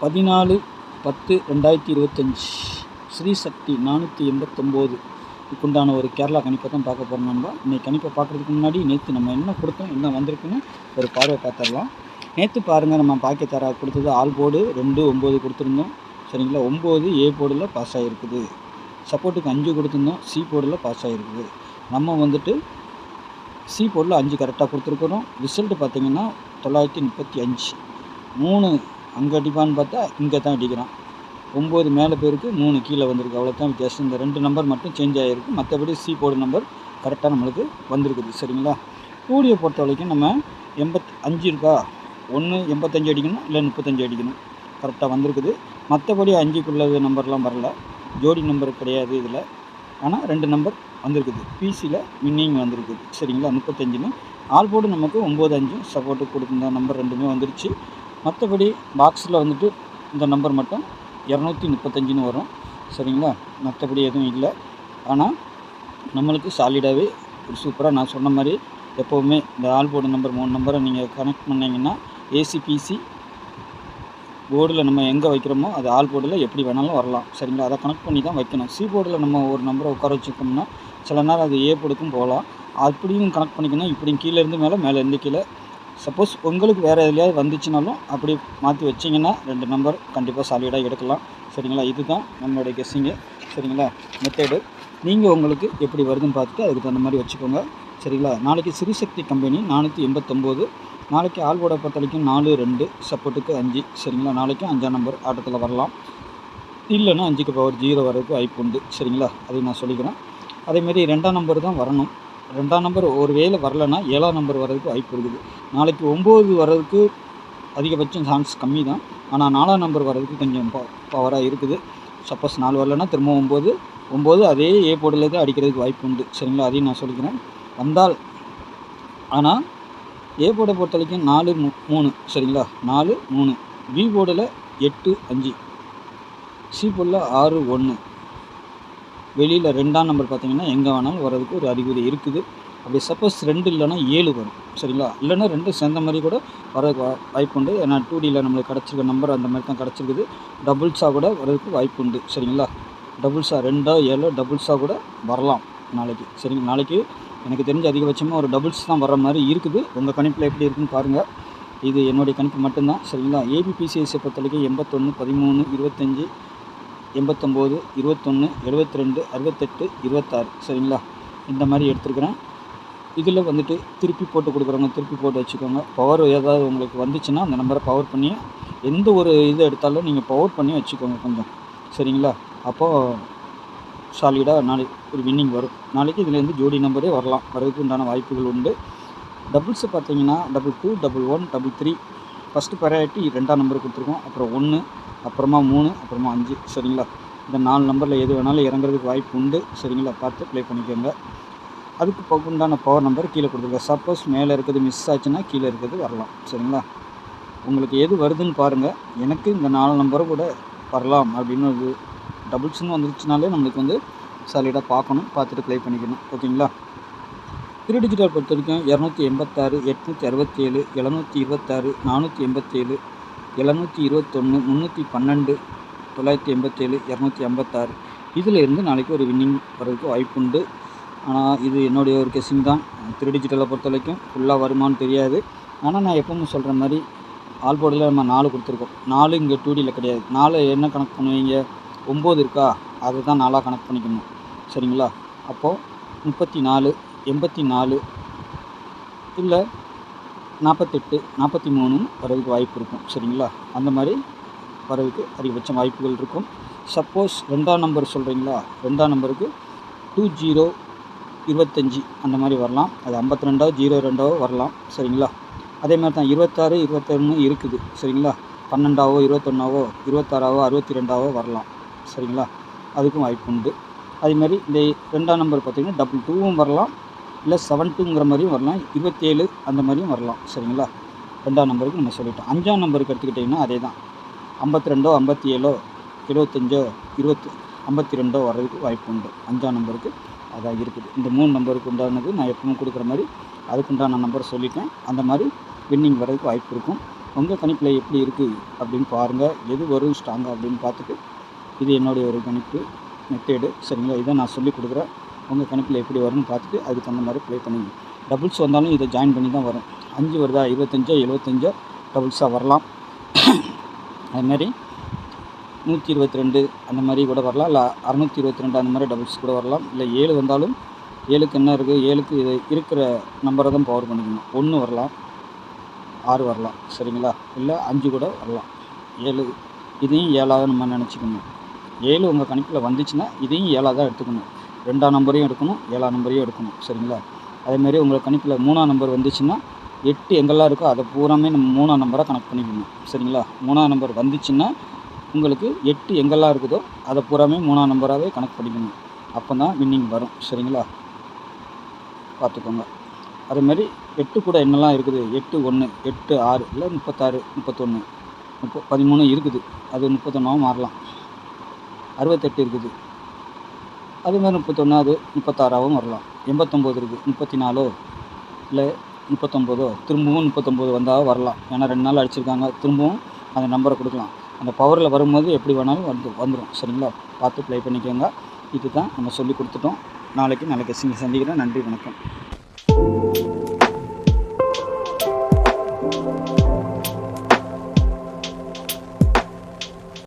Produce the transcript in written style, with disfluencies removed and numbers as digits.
14/10/2025 ஸ்ரீசக்தி 489 இதுக்குண்டான ஒரு கேரளா கணிப்பை தான் பார்க்க போகிறோம். நம்ம இன்றைக்கி கணிப்பை பார்க்குறதுக்கு முன்னாடி நேற்று நம்ம என்ன கொடுத்தோம், என்ன வந்திருக்குன்னு ஒரு பார்வை பார்த்துடலாம். நேற்று பாருங்கள், நம்ம பாக்கெட் தர கொடுத்தது ஆல் போர்டு 2-9 கொடுத்துருந்தோம். சரிங்களா, 9 ஏ போர்டில் பாஸ் ஆகிருக்குது. சப்போர்ட்டுக்கு 5 கொடுத்துருந்தோம், சி போர்டில் பாஸ் ஆகிருக்குது. நம்ம வந்துட்டு சி போர்டில் 5 கரெக்டாக கொடுத்துருக்குறோம். ரிசல்ட்டு பார்த்திங்கன்னா 935. 3 அங்கே அடிப்பான்னு பார்த்தா இங்கே தான் அடிக்கிறான். 9 மேலே பேருக்கு 3 கீழே வந்திருக்கு. அவ்வளோ தான் வித்தியாசம். இந்த 2 நம்பர் மட்டும் சேஞ்ச் ஆகிருக்கு. மற்றபடி சி போர்டு நம்பர் கரெக்டாக நம்மளுக்கு வந்திருக்குது. சரிங்களா, டூடியை பொறுத்த வரைக்கும் நம்ம 85 இருக்கா, 1 85 அடிக்கணும், இல்லை 35 அடிக்கணும். கரெக்டாக வந்திருக்குது. மற்றபடி 5க்குள்ள நம்பர்லாம் வரல. ஜோடி நம்பர் கிடையாது இதில். ஆனால் 2 நம்பர் வந்திருக்குது. பிசியில் வின்னிங் வந்திருக்குது. சரிங்களா, 35ன்னு. ஆல் போர்டு நமக்கு 9-5 சப்போர்ட்டுக்கு கொடுத்துருந்த நம்பர் 2மே வந்துருச்சு. மற்றபடி பாக்ஸில் வந்துட்டு இந்த நம்பர் மட்டும் 235ன்னு வரும். சரிங்களா, மற்றபடி எதுவும் இல்லை. ஆனால் நம்மளுக்கு சாலிடாகவே ஒரு சூப்பராக நான் சொன்ன மாதிரி எப்போவுமே இந்த ஆல் போர்டு நம்பர் 3 நம்பரை நீங்கள் கனெக்ட் பண்ணிங்கன்னா ஏசிபிசி போர்டில் நம்ம எங்கே வைக்கிறோமோ அது ஆல் போர்டில் எப்படி வேணாலும் வரலாம். சரிங்களா, அதை கனெக்ட் பண்ணி தான் வைக்கணும். சி போர்டில் நம்ம ஒரு நம்பரை உட்கார வச்சுக்கோம்னா சில நேரம் அது ஏ போர்டுக்கும் போகலாம். அப்படியும் கனெக்ட் பண்ணிக்கணும். இப்படியும் கீழேருந்து மேலே, மேலேருந்து கீழே. சப்போஸ் உங்களுக்கு வேறு எதுலையாவது வந்துச்சுனாலும் அப்படி மாற்றி வச்சிங்கன்னா 2 நம்பர் கண்டிப்பாக சாலிடாக எடுக்கலாம். சரிங்களா, இதுதான் நம்மளுடைய கெஸ்ஸிங்கு. சரிங்களா, மெத்தேடு. நீங்கள் உங்களுக்கு எப்படி வருதுன்னு பார்த்துட்டு அதுக்கு தகுந்த மாதிரி வச்சுக்கோங்க. சரிங்களா, நாளைக்கு ஸ்ரீசக்தி கம்பெனி 489. நாளைக்கு ஆல் போர்டை பொறுத்த வரைக்கும் 4-2 சப்போர்ட்டுக்கு 5. சரிங்களா, நாளைக்கும் 5ஆம் நம்பர் ஆட்டத்தில் வரலாம். இல்லைன்னா 5க்கு பவர் 0 வரதுக்கு வாய்ப்பு உண்டு. சரிங்களா, அதையும் நான் சொல்லிக்கிறேன். அதேமாரி 2ஆம் நம்பர் தான் வரணும். 2ஆம் நம்பர் ஒரு வேளை வரலைன்னா 7ஆம் நம்பர் வர்றதுக்கு வாய்ப்பு இருக்குது. நாளைக்கு 9 வர்றதுக்கு அதிகபட்சம் சான்ஸ் கம்மி தான். ஆனால் 4ஆம் நம்பர் வர்றதுக்கு கொஞ்சம் பவராக இருக்குது. சப்போஸ் 4 வரலைன்னா திரும்ப 9 அதே ஏ போர்டில் தான் அடிக்கிறதுக்கு வாய்ப்பு உண்டு. சரிங்களா, அதையும் நான் சொல்லிக்கிறேன். வந்தால் ஆனால் ஏ போர்டை பொறுத்த வரைக்கும் 4-3. சரிங்களா, 4-3. பி போர்டில் 8-5. சி போர்டில் 6-1. வெளியில் 2ஆம் நம்பர் பார்த்திங்கன்னா எங்கே வேணாலும் வர்றதுக்கு ஒரு அறிகுறி இருக்குது. அப்படி சப்போஸ் 2 இல்லைன்னா 7 வரும். சரிங்களா, இல்லைன்னா 2 சேர்ந்த மாதிரி கூட வர்றதுக்கு வாய்ப்பு உண்டு. ஏன்னா 2Dயில் நம்மளுக்கு கிடச்சிருக்க நம்பர் அந்த மாதிரி தான் கிடச்சிருக்குது. டபுள்ஸாக கூட வர்றதுக்கு வாய்ப்பு உண்டு. சரிங்களா, டபுள்ஸாக 2-7 டபுள்ஸாக கூட வரலாம் நாளைக்கு. சரிங்க, நாளைக்கு எனக்கு தெரிஞ்ச அதிகபட்சமாக ஒரு டபுள்ஸ் தான் வர்ற மாதிரி இருக்குது. உங்கள் கணிப்பில் எப்படி இருக்குதுன்னு பாருங்கள். இது என்னுடைய கணிப்பு மட்டும்தான். சரிங்களா, ஏபிபிசிஎஸ்ஸை பொறுத்த வரைக்கும் 81, 13, 25, 89, 21, 72, 68, 26. சரிங்களா, இந்த மாதிரி எடுத்துருக்குறேன். இதில் வந்துட்டு திருப்பி போட்டு கொடுக்குறவங்க திருப்பி போட்டு வச்சுக்கோங்க. பவர் ஏதாவது உங்களுக்கு வந்துச்சுன்னா அந்த நம்பரை பவர் பண்ணி எந்த ஒரு இது எடுத்தாலும் நீங்கள் பவர் பண்ணி வச்சுக்கோங்க கொஞ்சம். சரிங்களா, அப்போது சாலிடாக நாளைக்கு ஒரு வின்னிங் வரும். நாளைக்கு இதுலேருந்து ஜோடி நம்பரே வரதுக்கு உண்டான வாய்ப்புகள் உண்டு. டபுள்ஸு பார்த்தீங்கன்னா 22, 11, 33. ஃபஸ்ட்டு ப்ரையாரிட்டி 2ஆம் நம்பர் கொடுத்துருக்கோம். அப்புறம் 1, அப்புறமா 3, அப்புறமா 5. சரிங்களா, இந்த 4 நம்பரில் எது வேணாலும் இறங்குறதுக்கு வாய்ப்பு உண்டு. சரிங்களா, பார்த்து ப்ளே பண்ணிக்கோங்க. அதுக்கு உண்டான பவர் நம்பர் கீழே கொடுத்துருக்கேன். சப்போஸ் மேலே இருக்கிறது மிஸ் ஆச்சுன்னா கீழே இருக்கிறது வரலாம். சரிங்களா, உங்களுக்கு எது வருதுன்னு பாருங்கள். எனக்கு இந்த 4 நம்பரும் கூட வரலாம் அப்படின்னு ஒரு டபுள்ஸ்னு வந்துருச்சுனாலே நம்மளுக்கு வந்து சாலிடாக பார்க்கணும், பார்த்துட்டு ப்ளே பண்ணிக்கணும். ஓகேங்களா, 3 டிஜிட்டல் பொறுத்த வரைக்கும் 286, 867, 726, 487, 721, 312, 987, 256. இதில் இருந்து நாளைக்கு ஒரு வின்னிங் வர்றதுக்கு வாய்ப்பு உண்டு. ஆனால் இது என்னுடைய ஒரு கெஸ்ஸிங் தான். 3 டிஜிட்டலை பொறுத்த வரைக்கும் ஃபுல்லாக வருமானு தெரியாது. ஆனால் நான் எப்பவும் சொல்கிற மாதிரி ஆல் போர்டில் நம்ம 4 கொடுத்துருக்கோம். 4 இங்கே 2Dயில் கிடையாது. 4 என்ன கனெக்ட் பண்ணுவீங்க, 9 இருக்கா, அதை தான் 4ஆக கனெக்ட் பண்ணிக்கணும். சரிங்களா, அப்போது 34, 84 இல்லை 48, 43 வரதுக்கு வாய்ப்பு இருக்கும். சரிங்களா, அந்த மாதிரி வரதுக்கு அதிகபட்சம் வாய்ப்புகள் இருக்கும். சப்போஸ் 2ஆம் நம்பர் சொல்கிறீங்களா, 2ஆம் நம்பருக்கு 20, 25 அந்த மாதிரி வரலாம். அது 52, 02 வரலாம். சரிங்களா, அதே மாதிரி தான் 26, 21 இருக்குது. சரிங்களா, 12, 21, 26, 62 வரலாம். சரிங்களா, அதுக்கும் வாய்ப்பு உண்டு. அதேமாதிரி இந்த 2ஆம் நம்பர் பார்த்திங்கன்னா 22வும் வரலாம், இல்லை 72ங்கிற மாதிரியும் வரலாம், 27 அந்த மாதிரியும் வரலாம். சரிங்களா, 2ஆம் நம்பருக்கு நம்ம சொல்லிட்டோம். 5ஆம் நம்பருக்கு எடுத்துக்கிட்டிங்கன்னா அதே தான். 52, 57, 75, 20, 52 வர்றதுக்கு வாய்ப்பு உண்டு. 5ஆம் நம்பருக்கு அதான் இருக்குது. இந்த 3 நம்பருக்கு உண்டானது நான் எப்பவும் கொடுக்குற மாதிரி அதுக்குண்டான நம்பர் சொல்லிட்டேன். அந்த மாதிரி வின்னிங் வர்றதுக்கு வாய்ப்பு இருக்கும். உங்கள் கணிப்பில் எப்படி இருக்குது அப்படின்னு பாருங்கள். எது வரும் ஸ்ட்ராங்காக அப்படின்னு பார்த்துட்டு, இது என்னுடைய ஒரு கணிப்பு மெத்தேடு சரிங்களா. இதை நான் சொல்லி கொடுக்குறேன். உங்கள் கணிப்பில் எப்படி வரும்னு பார்த்துட்டு அதுக்கு தகுந்த மாதிரி ப்ளே பண்ணிங்க. டபுள்ஸ் வந்தாலும் இதை ஜாயின் பண்ணி தான் வரும். 5 வருதா 25 75 டபுள்ஸாக வரலாம். அதுமாதிரி 122 அந்த மாதிரி கூட வரலாம். இல்லை 622 அந்த மாதிரி டபுள்ஸ் கூட வரலாம். இல்லை 7 வந்தாலும் 7க்கு என்ன இருக்குது, 7க்கு இது இருக்கிற நம்பரை தான் பவர் பண்ணிக்கணும். 1 வரலாம், 6 வரலாம் சரிங்களா. இல்லை 5 கூட வரலாம். 7 இதையும் 7ஆக நம்ம நினச்சிக்கணும். 7 உங்கள் கணிப்பில் வந்துச்சுன்னா இதையும் 7ஆக தான் எடுத்துக்கணும். 2ஆம் நம்பரையும் எடுக்கணும், 7ஆம் நம்பரையும் எடுக்கணும் சரிங்களா. அதேமாரி உங்கள் கணிப்பில் 3ஆம் நம்பர் வந்துச்சுன்னா 8 எங்கெல்லாம் இருக்கோ அதை பூராமே நம்ம 3ஆம் நம்பராக கனெக்ட் பண்ணிக்கணும் சரிங்களா. 3ஆம் நம்பர் வந்துச்சுன்னா உங்களுக்கு 8 எங்கெல்லாம் இருக்குதோ அதை பூராமே 3ஆம் நம்பராகவே கனெக்ட் பண்ணிக்கணும். அப்போ தான் வின்னிங் வரும் சரிங்களா. பார்த்துக்கோங்க. அதேமாதிரி 8 கூட என்னெல்லாம் இருக்குது, 8 1 8 6 இல்லை 36 31 13 இருக்குது. அது 31ஆகவும் மாறலாம். 68 இருக்குது. அதுமாதிரி 31 அது 36ஆகவும் வரலாம். 89 இருக்குது. 34 இல்லை 39 திரும்பவும் 39 வந்தால் வரலாம். ஏன்னா 2 நாள் அடிச்சிருக்காங்க. திரும்பவும் அந்த நம்பரை கொடுக்கலாம். அந்த பவரில் வரும்போது எப்படி வேணாலும் வந்துடும் சரிங்களா. பார்த்து ப்ளே பண்ணிக்கோங்க. இது தான் நம்ம சொல்லி கொடுத்துட்டோம். நாளைக்கு சந்திக்கிறேன். நன்றி, வணக்கம்.